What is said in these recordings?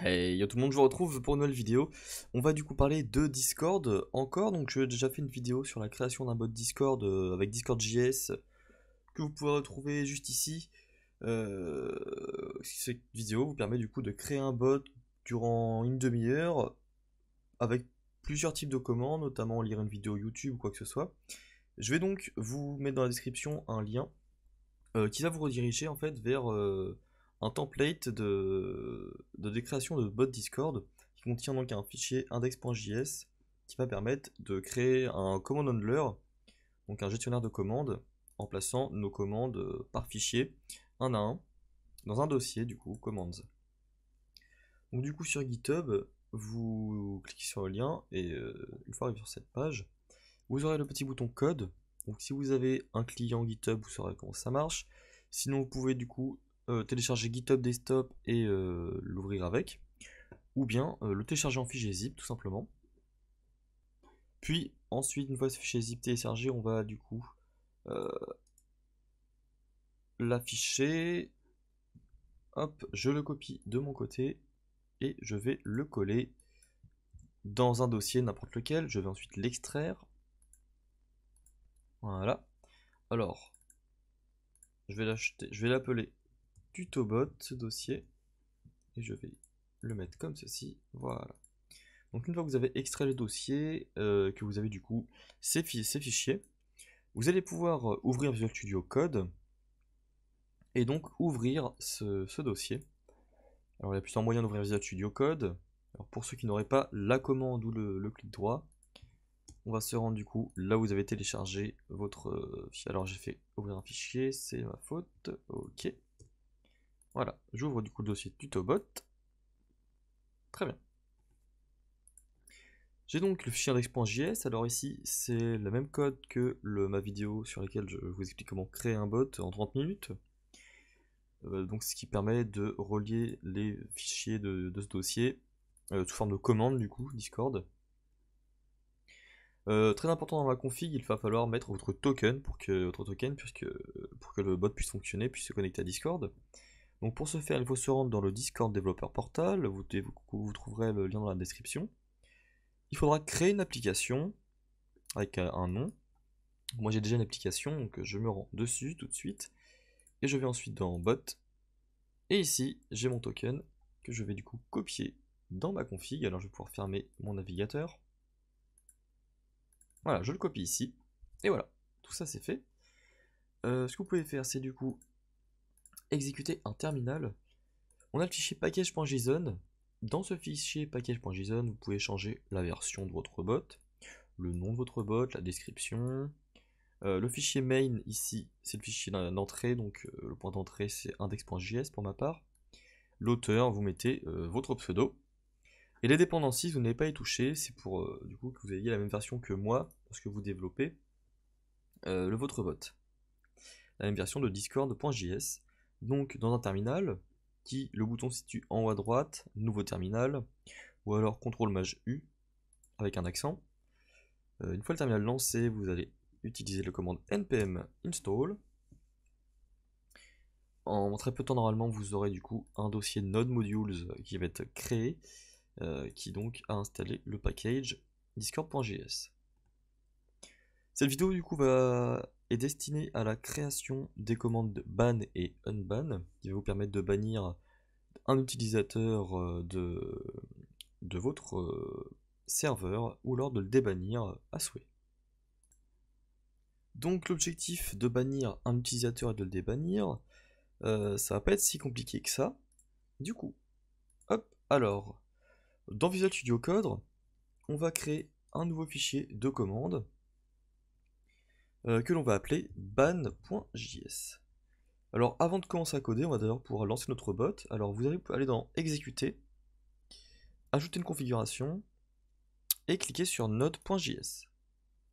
Hey, yo tout le monde, je vous retrouve pour une nouvelle vidéo. On va du coup parler de Discord encore. Donc j'ai déjà fait une vidéo sur la création d'un bot Discord avec Discord.js que vous pouvez retrouver juste ici. Cette vidéo vous permet du coup de créer un bot durant une demi-heure avec plusieurs types de commandes, notamment lire une vidéo YouTube ou quoi que ce soit. Je vais donc vous mettre dans la description un lien qui va vous rediriger en fait vers un template de création de bot Discord qui contient donc un fichier index.js qui va permettre de créer un command handler, donc un gestionnaire de commandes, en plaçant nos commandes par fichier, un à un, dans un dossier du coup, commands. Donc du coup sur GitHub, vous cliquez sur le lien et une fois arrivé sur cette page, vous aurez le petit bouton code. Donc si vous avez un client GitHub, vous saurez comment ça marche. Sinon vous pouvez du coup télécharger GitHub Desktop et l'ouvrir avec. Ou bien le télécharger en fichier zip tout simplement. Puis ensuite, une fois ce fichier zip téléchargé, on va du coup l'afficher. Hop, je le copie de mon côté et je vais le coller dans un dossier n'importe lequel. Je vais ensuite l'extraire. Voilà. Alors, je vais l'appeler tutobot ce dossier et je vais le mettre comme ceci. Voilà. Donc une fois que vous avez extrait le dossier, que vous avez du coup ces fichiers, vous allez pouvoir ouvrir Visual Studio Code et donc ouvrir ce dossier. Alors il y a plusieurs moyens d'ouvrir Visual Studio Code. Alors pour ceux qui n'auraient pas la commande ou le clic droit, on va se rendre du coup là où vous avez téléchargé votre fichier. Alors j'ai fait ouvrir un fichier, c'est ma faute. Ok. Voilà, j'ouvre du coup le dossier tutobot. Très bien. J'ai donc le fichier index.js. Alors ici c'est le même code que ma vidéo sur laquelle je vous explique comment créer un bot en 30 minutes. Donc ce qui permet de relier les fichiers de ce dossier sous forme de commande du coup, Discord. Très important dans ma config, il va falloir mettre votre token pour que le bot puisse fonctionner, puisse se connecter à Discord. Donc pour ce faire, il faut se rendre dans le Discord Developer Portal, vous trouverez le lien dans la description. Il faudra créer une application avec un nom. Moi j'ai déjà une application, donc je me rends dessus tout de suite. Et je vais ensuite dans Bot. Et ici, j'ai mon token que je vais du coup copier dans ma config. Alors je vais pouvoir fermer mon navigateur. Voilà, je le copie ici. Et voilà, tout ça c'est fait. Ce que vous pouvez faire, c'est du coup exécuter un terminal. On a le fichier package.json. Dans ce fichier package.json, vous pouvez changer la version de votre bot, le nom de votre bot, la description. Le fichier main ici, c'est le fichier d'entrée, donc le point d'entrée c'est index.js pour ma part. L'auteur, vous mettez votre pseudo. Et les dépendances, vous n'avez pas y toucher, c'est pour du coup que vous ayez la même version que moi lorsque vous développez votre bot. La même version de discord.js. Donc dans un terminal, le bouton se situe en haut à droite, nouveau terminal, ou alors CTRL-MAJ-U avec un accent. Une fois le terminal lancé, vous allez utiliser le commande npm install. En très peu de temps normalement vous aurez du coup un dossier node modules qui va être créé, qui donc a installé le package discord.js. Cette vidéo du coup est destinée à la création des commandes ban et unban, qui va vous permettre de bannir un utilisateur de votre serveur ou alors de le débannir à souhait. Donc l'objectif de bannir un utilisateur et de le débannir, ça va pas être si compliqué que ça. Du coup, hop, alors, dans Visual Studio Code, on va créer un nouveau fichier de commande que l'on va appeler ban.js. Alors avant de commencer à coder, on va d'ailleurs pouvoir lancer notre bot. Alors vous allez aller dans exécuter, ajouter une configuration et cliquer sur node.js.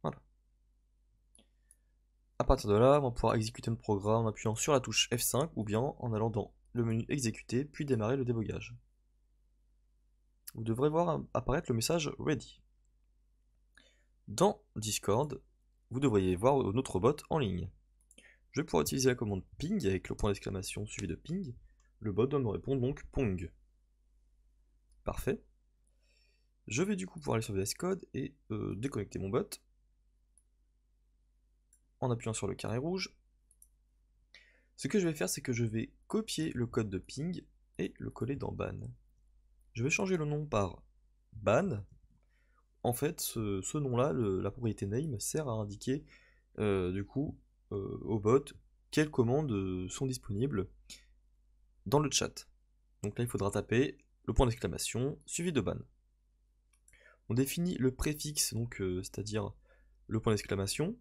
Voilà. À partir de là, on va pouvoir exécuter notre programme en appuyant sur la touche F5 ou bien en allant dans le menu exécuter puis démarrer le débogage. Vous devrez voir apparaître le message ready. Dans Discord, vous devriez voir notre bot en ligne. Je vais pouvoir utiliser la commande ping avec le point d'exclamation suivi de ping. Le bot doit me répondre donc pong. Parfait. Je vais du coup pouvoir aller sur VS Code et déconnecter mon bot en appuyant sur le carré rouge. Ce que je vais faire, c'est que je vais copier le code de ping et le coller dans ban. Je vais changer le nom par ban. En fait, ce nom-là, la propriété name, sert à indiquer du coup au bot quelles commandes sont disponibles dans le chat. Donc là, il faudra taper le point d'exclamation suivi de ban. On définit le préfixe, donc c'est-à-dire le point d'exclamation,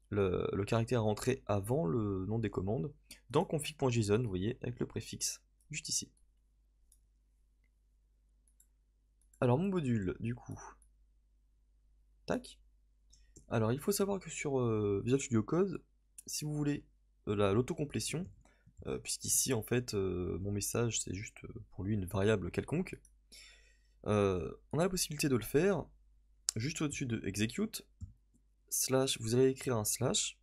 le caractère à rentrer avant le nom des commandes, dans config.json, vous voyez, avec le préfixe, juste ici. Alors mon module, du coup, tac. Alors il faut savoir que sur Visual Studio Code, si vous voulez l'autocomplétion, puisqu'ici en fait mon message c'est juste pour lui une variable quelconque, on a la possibilité de le faire juste au-dessus de execute, slash, vous allez écrire un slash,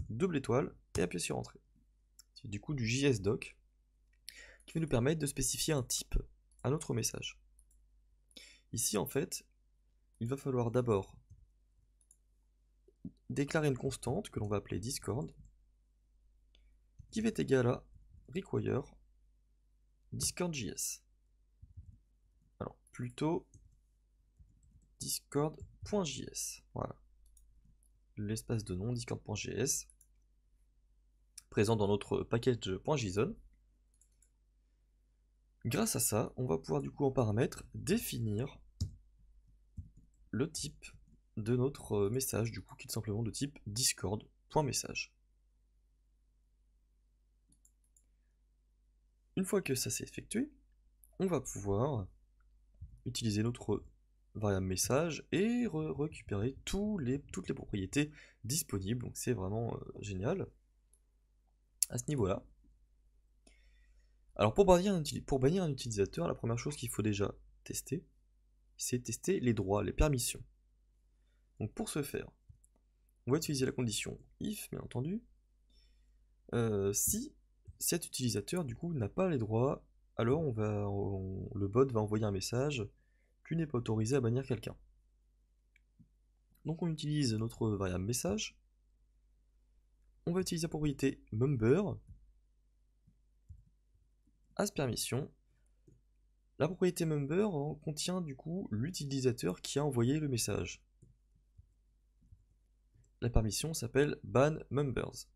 double étoile, et appuyer sur entrée. C'est du coup du JSDoc qui va nous permettre de spécifier un type à notre message. Ici en fait, il va falloir d'abord déclarer une constante que l'on va appeler Discord, qui va être égale à require discord.js. Alors plutôt discord.js. Voilà. L'espace de nom discord.js présent dans notre package.json. Grâce à ça, on va pouvoir du coup en paramètre définir le type de notre message, du coup qui est simplement de type discord.message. Une fois que ça s'est effectué, on va pouvoir utiliser notre variable message et récupérer toutes les propriétés disponibles. Donc c'est vraiment génial à ce niveau-là. Alors pour bannir un utilisateur, la première chose qu'il faut déjà tester, c'est tester les droits, les permissions. Donc pour ce faire, on va utiliser la condition if, bien entendu. Si cet utilisateur du coup n'a pas les droits, alors le bot va envoyer un message: tu n'es pas autorisé à bannir quelqu'un. Donc on utilise notre variable message. On va utiliser la propriété member as permission. La propriété member contient du coup l'utilisateur qui a envoyé le message. La permission s'appelle ban members.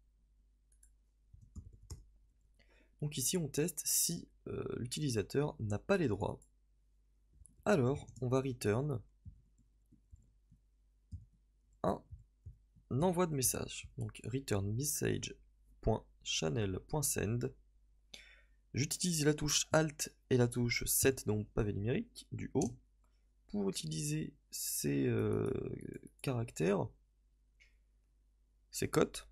Donc ici on teste si l'utilisateur n'a pas les droits. Alors on va return un envoi de message. Donc return message.channel.send. J'utilise la touche Alt et la touche 7, donc pavé numérique, du haut, pour utiliser ces caractères, ces cotes,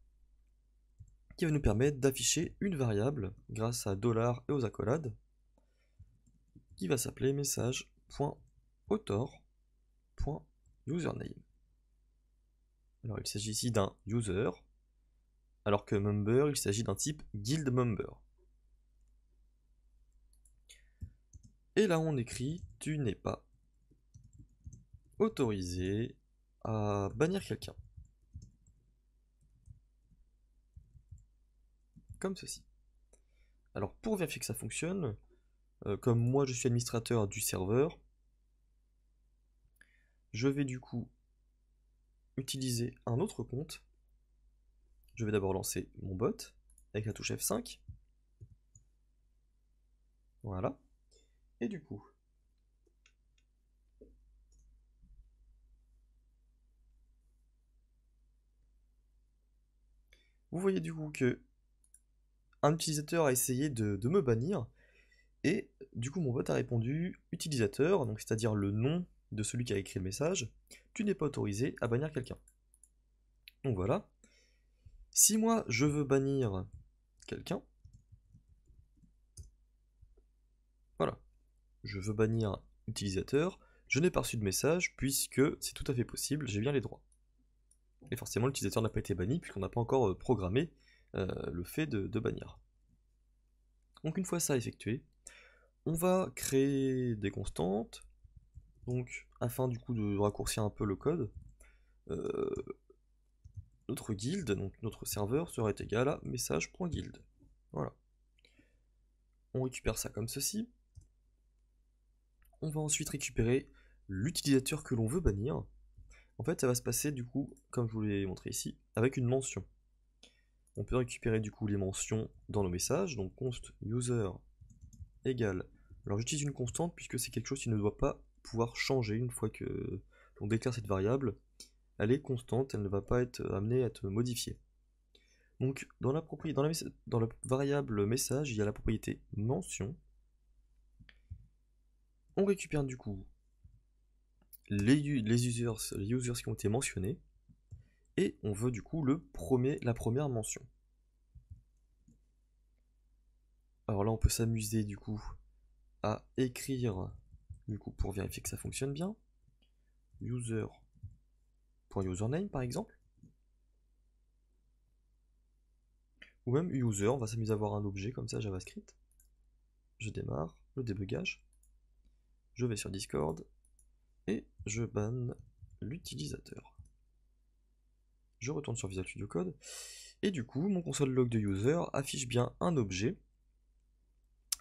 qui va nous permettre d'afficher une variable grâce à $ et aux accolades, qui va s'appeler message.author.username. Alors il s'agit ici d'un user, alors que member, il s'agit d'un type guild member. Et là on écrit: tu n'es pas autorisé à bannir quelqu'un. Comme ceci. Alors pour vérifier que ça fonctionne, comme moi je suis administrateur du serveur, je vais du coup utiliser un autre compte. Je vais d'abord lancer mon bot avec la touche F5. Voilà. Et du coup, vous voyez du coup que un utilisateur a essayé de me bannir, et du coup mon bot a répondu utilisateur, donc c'est-à-dire le nom de celui qui a écrit le message: tu n'es pas autorisé à bannir quelqu'un. Donc voilà. Si moi je veux bannir quelqu'un, voilà, je veux bannir utilisateur, je n'ai pas reçu de message puisque c'est tout à fait possible, j'ai bien les droits. Et forcément l'utilisateur n'a pas été banni puisqu'on n'a pas encore programmé le fait de bannir. Donc une fois ça effectué, On va créer des constantes, donc afin du coup de raccourcir un peu le code. Notre guild, donc notre serveur, serait égal à message.guild. Voilà. On récupère ça comme ceci. On va ensuite récupérer l'utilisateur que l'on veut bannir. En fait, ça va se passer du coup, comme je vous l'ai montré ici, avec une mention. On peut récupérer du coup les mentions dans nos messages, donc const user égale. Alors j'utilise une constante puisque c'est quelque chose qui ne doit pas pouvoir changer une fois que l'on déclare cette variable. Elle est constante, elle ne va pas être amenée à être modifiée. Donc dans la variable message, il y a la propriété mention. On récupère du coup les users qui ont été mentionnés. Et on veut du coup la première mention. Alors là on peut s'amuser du coup à écrire du coup pour vérifier que ça fonctionne bien. User.username par exemple. Ou même user, on va s'amuser à avoir un objet comme ça JavaScript. Je démarre le débugage. Je vais sur Discord et je banne l'utilisateur. Je retourne sur Visual Studio Code et du coup mon console log de user affiche bien un objet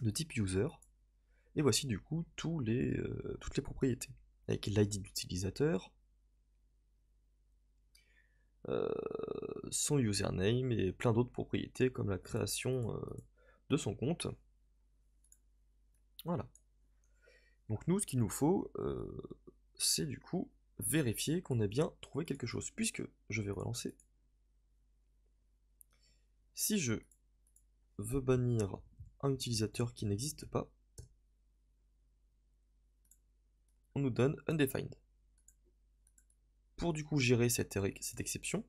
de type user. Et voici du coup toutes les propriétés, avec l'ID d'utilisateur, son username et plein d'autres propriétés comme la création de son compte. Voilà. Donc nous, ce qu'il nous faut, c'est du coup vérifier qu'on a bien trouvé quelque chose, puisque je vais relancer. Si je veux bannir un utilisateur qui n'existe pas, on nous donne undefined. Pour du coup gérer cette exception,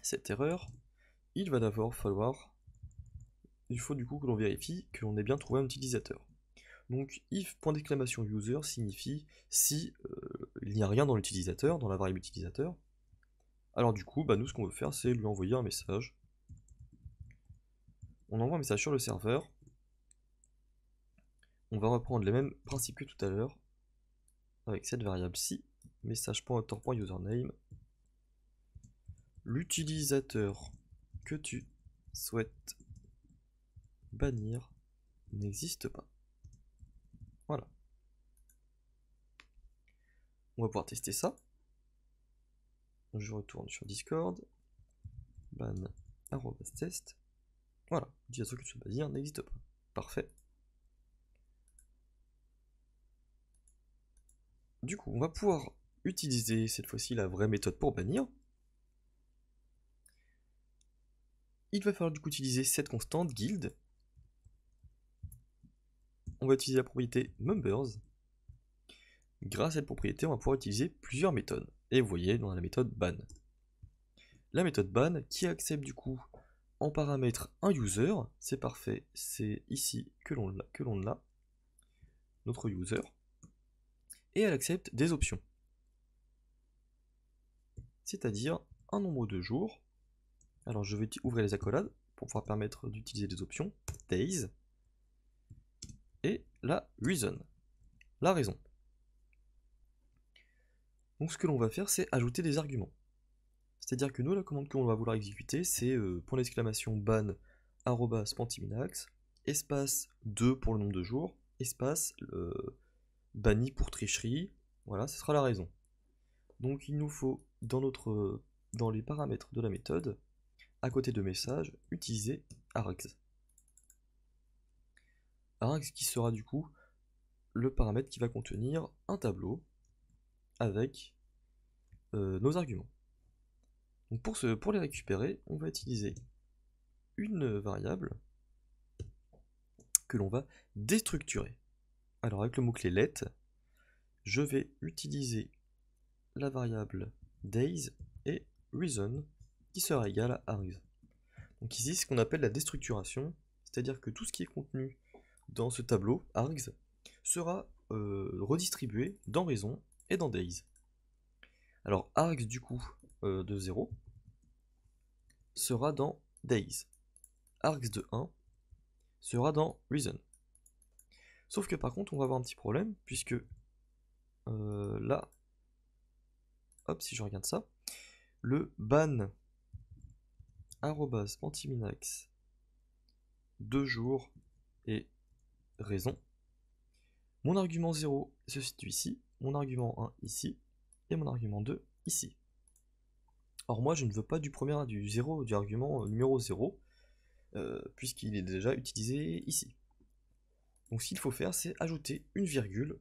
cette erreur, il va d'abord falloir, il faut du coup que l'on vérifie que l'on ait bien trouvé un utilisateur. Donc if point d'exclamation user signifie si il n'y a rien dans l'utilisateur, dans la variable utilisateur. Alors du coup, nous ce qu'on veut faire, c'est lui envoyer un message. On envoie un message sur le serveur. On va reprendre les mêmes principes que tout à l'heure avec cette variable-ci, message.author.username. L'utilisateur que tu souhaites bannir n'existe pas. Voilà. On va pouvoir tester ça. Je retourne sur Discord. Ban@test. Voilà, l'utilisateur que tu souhaites bannir n'existe pas. Parfait. Du coup, on va pouvoir utiliser cette fois-ci la vraie méthode pour bannir. Il va falloir du coup utiliser cette constante guild. On va utiliser la propriété members. Grâce à cette propriété, on va pouvoir utiliser plusieurs méthodes. Et vous voyez, on a la méthode ban. La méthode ban qui accepte du coup en paramètre un user, c'est parfait, c'est ici que l'on l'a, notre user. Et elle accepte des options. C'est-à-dire un nombre de jours. Alors je vais ouvrir les accolades pour pouvoir permettre d'utiliser des options. Days. Et la reason. La raison. Donc ce que l'on va faire, c'est ajouter des arguments. C'est-à-dire que nous, la commande qu'on va vouloir exécuter, c'est point d'exclamation ban @pantiminax, espace 2 pour le nombre de jours, espace banni pour tricherie. Voilà, ce sera la raison. Donc il nous faut, dans les paramètres de la méthode, à côté de message, utiliser args. Args qui sera du coup le paramètre qui va contenir un tableau avec nos arguments. Donc pour les récupérer, on va utiliser une variable que l'on va déstructurer. Alors avec le mot-clé let, je vais utiliser la variable days et reason qui sera égale à args. Donc ici, c'est ce qu'on appelle la déstructuration, c'est-à-dire que tout ce qui est contenu dans ce tableau args sera redistribué dans raison et dans days. Alors args du coup de 0 sera dans days. Args de 1 sera dans reason. Sauf que par contre, on va avoir un petit problème, puisque là, hop, si je regarde ça, le ban @pantiminax 2 jours et raison. Mon argument 0 se situe ici, mon argument 1 ici, et mon argument 2 ici. Or moi je ne veux pas du premier du 0, du argument numéro 0, puisqu'il est déjà utilisé ici. Donc ce qu'il faut faire, c'est ajouter une virgule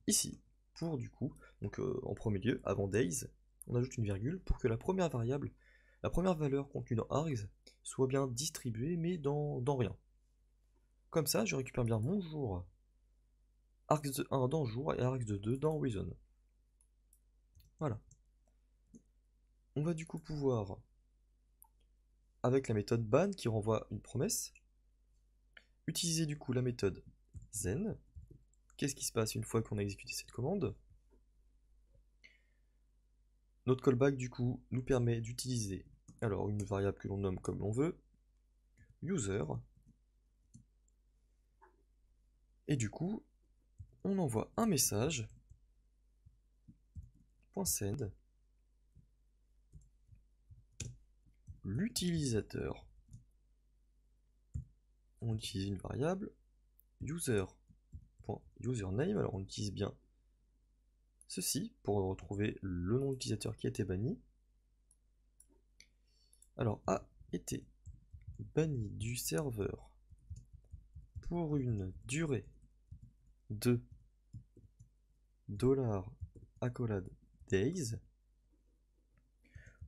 ici, pour du coup, donc en premier lieu, avant days, on ajoute une virgule pour que la première variable, la première valeur contenue dans args, soit bien distribuée, mais dans rien. Comme ça, je récupère bien mon jour, args de 1 dans jour et args de 2 dans reason. Voilà. On va du coup pouvoir, avec la méthode ban qui renvoie une promesse, utiliser du coup la méthode zen. Qu'est-ce qui se passe une fois qu'on a exécuté cette commande? Notre callback du coup nous permet d'utiliser alors une variable que l'on nomme comme l'on veut, user, et du coup on envoie un message .send, l'utilisateur, on utilise une variable user.username, alors on utilise bien ceci pour retrouver le nom d'utilisateur qui a été banni. Alors a été banni du serveur pour une durée de $accolade days,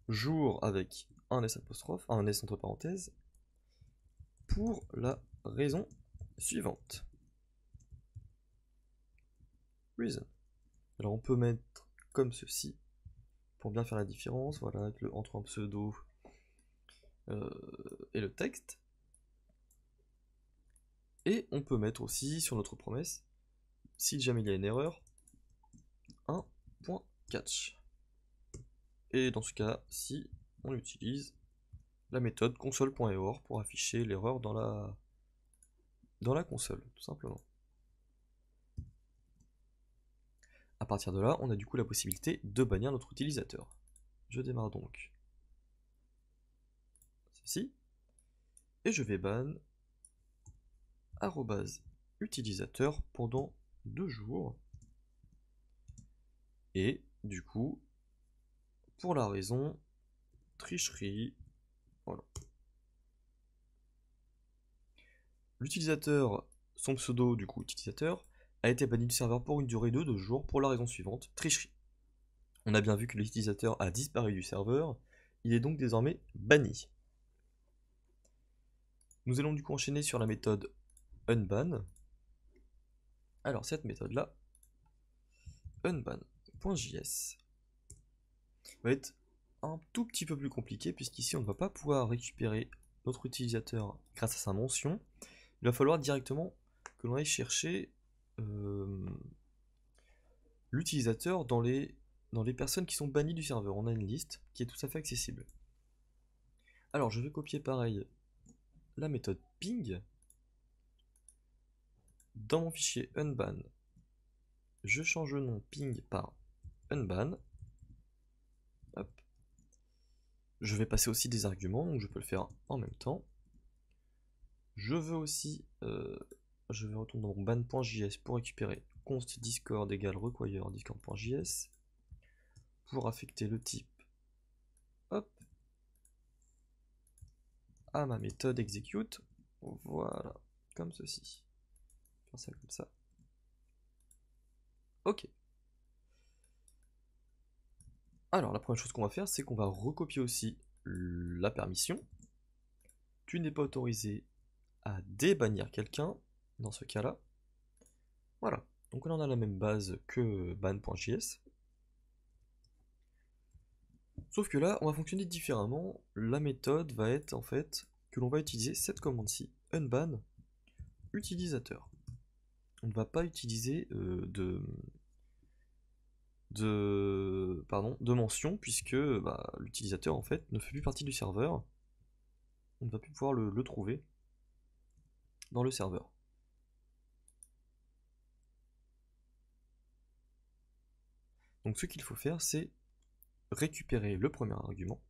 jour avec un S apostrophe, un S entre parenthèses, pour la raison suivante. Reason. Alors on peut mettre comme ceci pour bien faire la différence, voilà, entre un pseudo et le texte. Et on peut mettre aussi sur notre promesse, si jamais il y a une erreur, un .catch. Et dans ce cas, si on utilise la méthode console.error pour afficher l'erreur dans la console, tout simplement. À partir de là, on a du coup la possibilité de bannir notre utilisateur. Je démarre donc ceci, et je vais ban @utilisateur pendant 2 jours, et du coup, pour la raison tricherie, voilà. L'utilisateur, son pseudo du coup utilisateur, a été banni du serveur pour une durée de 2 jours pour la raison suivante, tricherie. On a bien vu que l'utilisateur a disparu du serveur, il est donc désormais banni. Nous allons du coup enchaîner sur la méthode unban. Alors cette méthode là, unban.js, va être un tout petit peu plus compliqué, puisqu'ici on ne va pas pouvoir récupérer notre utilisateur grâce à sa mention. Il va falloir directement que l'on aille chercher l'utilisateur dans les personnes qui sont bannies du serveur. On a une liste qui est tout à fait accessible. Alors je vais copier pareil la méthode ping. Dans mon fichier unban, je change le nom ping par unban. Hop. Je vais passer aussi des arguments, donc je peux le faire en même temps. Je veux aussi, je vais retourner dans mon ban.js pour récupérer const discord égale require discord.js pour affecter le type, hop, à ma méthode execute. Voilà, comme ceci. Faire ça comme ça. Ok. Alors la première chose qu'on va faire, c'est qu'on va recopier aussi la permission. Tu n'es pas autorisé à débannir quelqu'un dans ce cas-là. Voilà. Donc là on a la même base que ban.js. Sauf que là, on va fonctionner différemment. La méthode va être en fait que l'on va utiliser cette commande-ci, unban utilisateur. On ne va pas utiliser de mention, puisque l'utilisateur en fait ne fait plus partie du serveur. On ne va plus pouvoir le trouver dans le serveur. Donc ce qu'il faut faire, c'est récupérer le premier argument.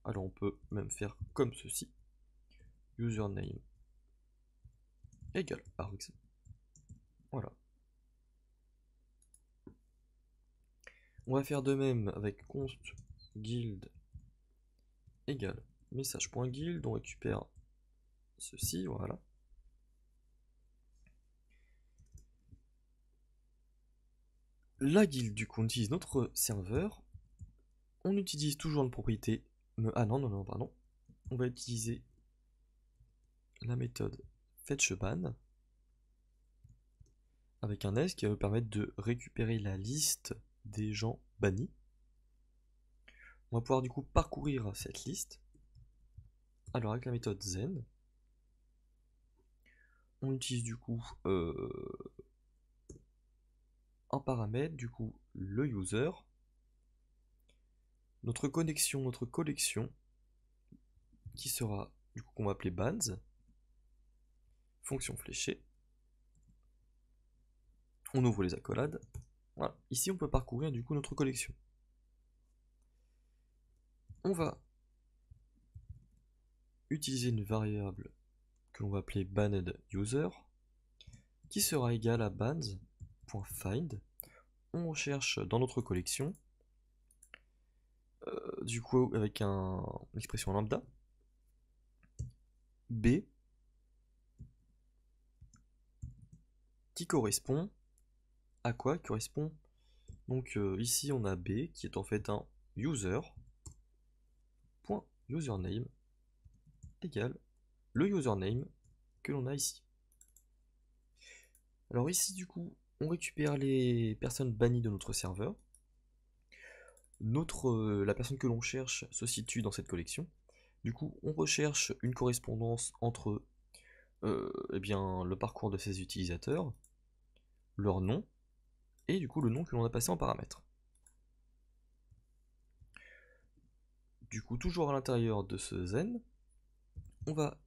Alors on peut même faire comme ceci. Username égale args. Voilà. On va faire de même avec const guild égale message.guild. On récupère ceci, voilà. La guilde, du coup, on utilise notre serveur. On utilise toujours une propriété. Ah non, pardon. On va utiliser la méthode fetchBan avec un S qui va nous permettre de récupérer la liste des gens bannis. On va pouvoir du coup parcourir cette liste. Alors avec la méthode zen, on utilise du coup un paramètre, du coup le user, notre connexion, notre collection, qui sera du coup qu'on va appeler bans, fonction fléchée. On ouvre les accolades. Voilà. Ici on peut parcourir du coup notre collection. On va utiliser une variable que l'on va appeler banned_user qui sera égale à bans.find. On recherche dans notre collection du coup avec une expression lambda B qui correspond à quoi? Correspond donc ici on a B qui est en fait un user.username égale le username que l'on a ici. Alors ici du coup on récupère les personnes bannies de notre serveur. La personne que l'on cherche se situe dans cette collection. Du coup on recherche une correspondance entre eh bien, le parcours de ces utilisateurs, leur nom, et du coup le nom que l'on a passé en paramètre. Du coup, toujours à l'intérieur de ce zen, on va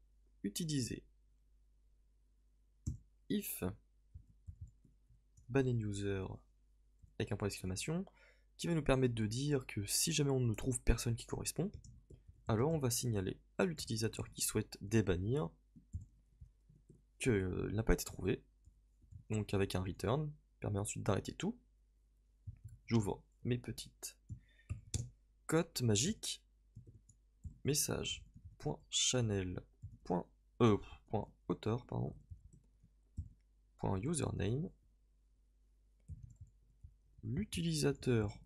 utiliser if banned_user avec un point d'exclamation qui va nous permettre de dire que si jamais on ne trouve personne qui correspond, alors on va signaler à l'utilisateur qui souhaite débannir qu'il n'a pas été trouvé, donc avec un return, permet ensuite d'arrêter tout. J'ouvre mes petites cotes magiques, message.channel.auteur, .username, l'utilisateur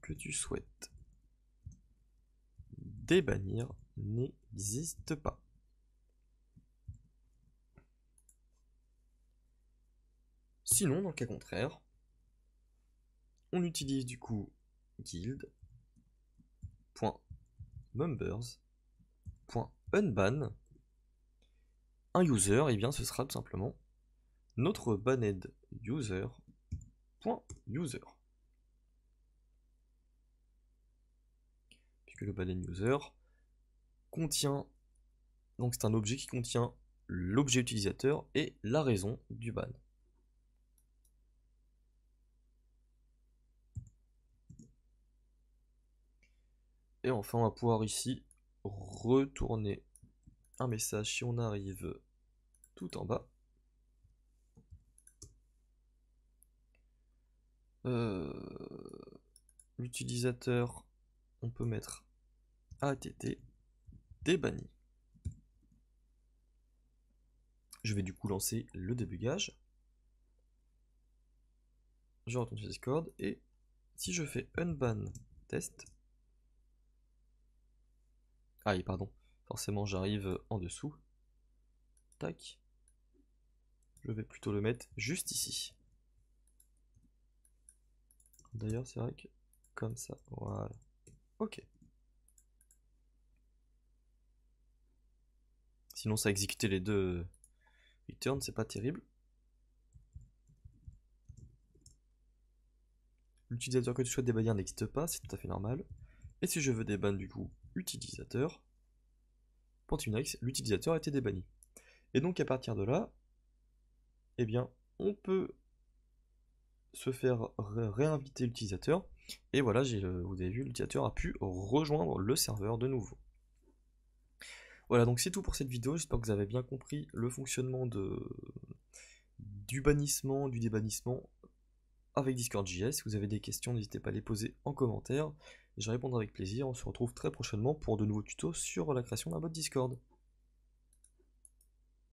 que tu souhaites débannir n'existe pas. Sinon, dans le cas contraire, on utilise du coup guild.members.unban un user, et bien ce sera tout simplement notre banned user.user. Puisque le banned user contient, donc c'est un objet qui contient l'objet utilisateur et la raison du ban. Et enfin, on va pouvoir ici retourner un message si on arrive tout en bas. L'utilisateur, on peut mettre ATT débanni. Je vais du coup lancer le débugage. Je retourne sur Discord et si je fais unban test. Ah oui, pardon. Forcément, j'arrive en dessous. Tac. Je vais plutôt le mettre juste ici. D'ailleurs, c'est vrai que comme ça, voilà. Ok. Sinon, ça a exécuté les deux returns, c'est pas terrible. L'utilisateur que tu souhaites débannir n'existe pas, c'est tout à fait normal. Et si je veux déban du coup utilisateur, l'utilisateur a été débanni. Et donc à partir de là, eh bien, on peut se faire réinviter l'utilisateur. Et voilà, vous avez vu, l'utilisateur a pu rejoindre le serveur de nouveau. Voilà, donc c'est tout pour cette vidéo. J'espère que vous avez bien compris le fonctionnement du bannissement, du débannissement avec Discord.js. Si vous avez des questions, n'hésitez pas à les poser en commentaire. Je répondrai avec plaisir. On se retrouve très prochainement pour de nouveaux tutos sur la création d'un bot Discord.